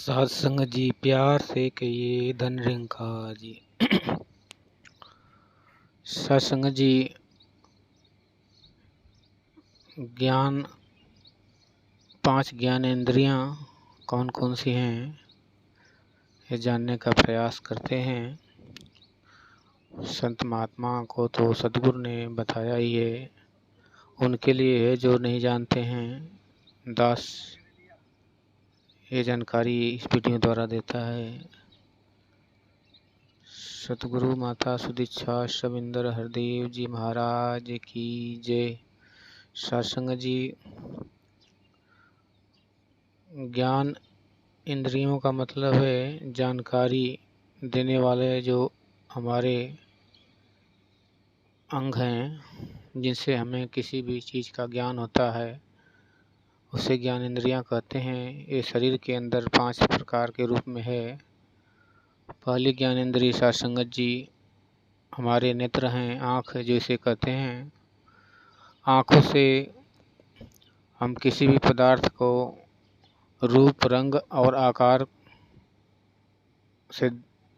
सत्संग जी प्यार से कहिए धन निरंकार जी। सत्संग जी ज्ञान 5 ज्ञानेंद्रियां कौन कौन सी हैं ये जानने का प्रयास करते हैं। संत महात्मा को तो सद्गुरु ने बताया ही है, उनके लिए है जो नहीं जानते हैं। दास ये जानकारी इस वीडियो द्वारा देता है। सतगुरु माता सुदीक्षा शविंदर हरदेव जी महाराज की जय। सत्संग जी ज्ञान इंद्रियों का मतलब है जानकारी देने वाले जो हमारे अंग हैं, जिनसे हमें किसी भी चीज़ का ज्ञान होता है, उसे ज्ञान इंद्रियां कहते हैं। ये शरीर के अंदर 5 प्रकार के रूप में है। पहली ज्ञान इंद्रिय सत्संगत जी हमारे नेत्र हैं, आँख जो इसे कहते हैं। आँखों से हम किसी भी पदार्थ को रूप, रंग और आकार से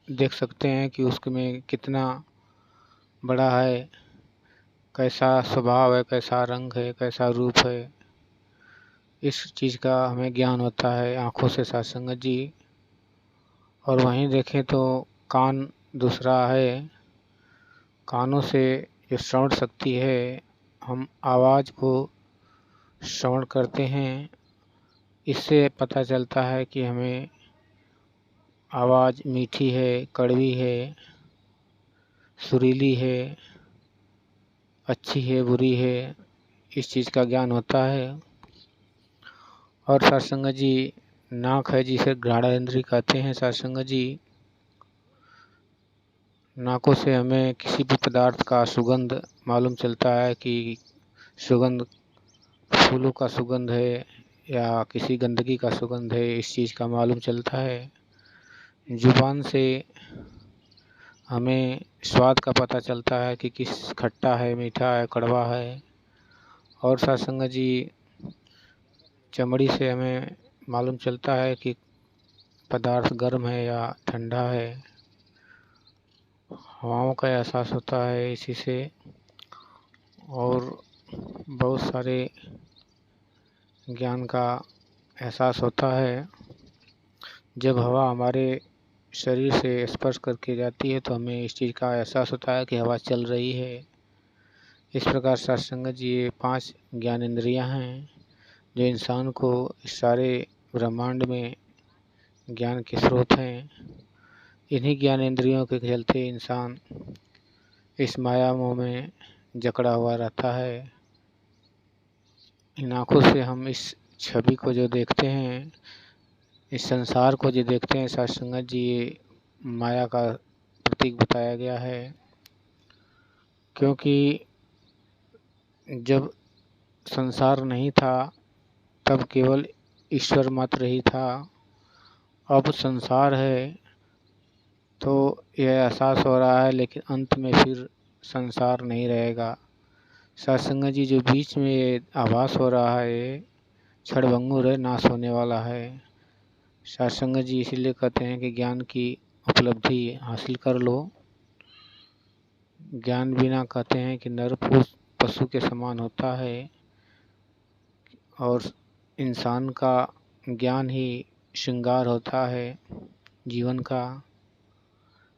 देख सकते हैं कि उसमें कितना बड़ा है, कैसा स्वभाव है, कैसा रंग है, कैसा रूप है। इस चीज़ का हमें ज्ञान होता है आँखों से सत्संगत जी। और वहीं देखें तो कान दूसरा है। कानों से जो श्रवण शक्ति है, हम आवाज़ को श्रवण करते हैं। इससे पता चलता है कि हमें आवाज़ मीठी है, कड़वी है, सुरीली है, अच्छी है, बुरी है, इस चीज़ का ज्ञान होता है। और सत्संग जी नाक है, जिसे घ्राणा इंद्रिय कहते हैं। सत्संग जी नाकों से हमें किसी भी पदार्थ का सुगंध मालूम चलता है कि सुगंध फूलों का सुगंध है या किसी गंदगी का सुगंध है, इस चीज़ का मालूम चलता है। जुबान से हमें स्वाद का पता चलता है कि किस खट्टा है, मीठा है, कड़वा है। और सत्संग जी चमड़ी से हमें मालूम चलता है कि पदार्थ गर्म है या ठंडा है। हवाओं का एहसास होता है इसी से। और बहुत सारे ज्ञान का एहसास होता है। जब हवा हमारे शरीर से स्पर्श करके जाती है तो हमें इस चीज़ का एहसास होता है कि हवा चल रही है। इस प्रकार सत्संग जी ये 5 ज्ञान इंद्रियाँ हैं जो इंसान को इस सारे ब्रह्मांड में ज्ञान के स्रोत हैं। इन्हीं ज्ञान इंद्रियों के चलते इंसान इस माया मोह में जकड़ा हुआ रहता है। इन आँखों से हम इस छवि को जो देखते हैं, इस संसार को जो देखते हैं, सत्संगत जी ये माया का प्रतीक बताया गया है। क्योंकि जब संसार नहीं था तब केवल ईश्वर मात्र ही था। अब संसार है तो यह एहसास हो रहा है, लेकिन अंत में फिर संसार नहीं रहेगा। सत्संग जी जो बीच में ये आभास हो रहा है, ये क्षणभंगुर है, नाश होने वाला है। सत्संग जी इसीलिए कहते हैं कि ज्ञान की उपलब्धि हासिल कर लो। ज्ञान बिना कहते हैं कि नर पशु के समान होता है। और इंसान का ज्ञान ही श्रृंगार होता है जीवन का।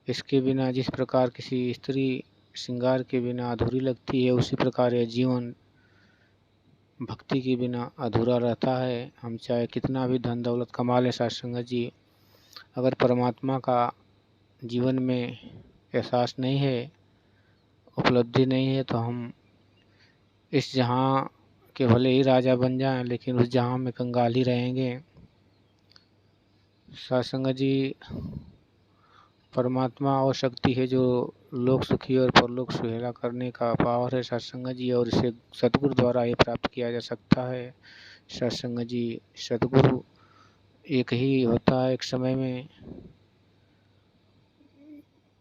इसके बिना जिस प्रकार किसी स्त्री श्रृंगार के बिना अधूरी लगती है, उसी प्रकार यह जीवन भक्ति के बिना अधूरा रहता है। हम चाहे कितना भी धन दौलत कमा लें सत्संग जी, अगर परमात्मा का जीवन में एहसास नहीं है, उपलब्धि नहीं है, तो हम इस जहाँ के भले ही राजा बन जाएं, लेकिन उस जहाँ में कंगाल ही रहेंगे। सत्संग जी परमात्मा और शक्ति है जो लोक सुखी और परलोक सुहेला करने का पावर है सत्संग जी, और इसे सतगुरु द्वारा ही प्राप्त किया जा सकता है। सत्संग जी सतगुरु एक ही होता है। एक समय में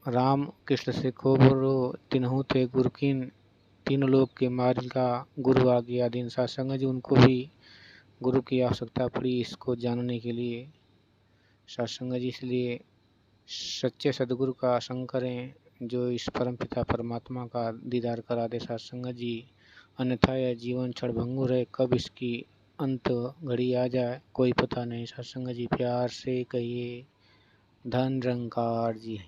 राम कृष्ण से को बोलो तिन्हु ते गुरु कीन, तीनों लोग के मार्ग का गुरु आ गया दिन। सत्संग जी उनको भी गुरु की आवश्यकता पड़ी इसको जानने के लिए। सत्संग जी, इसलिए सच्चे सदगुरु का संग करें, जो इस परमपिता परमात्मा का दीदार करा दे सत्संग जी। अन्यथा यह जीवन क्षणभंगुर है, कब इसकी अंत घड़ी आ जाए कोई पता नहीं। सत्संग जी, प्यार से कहिए धन निरंकार जी।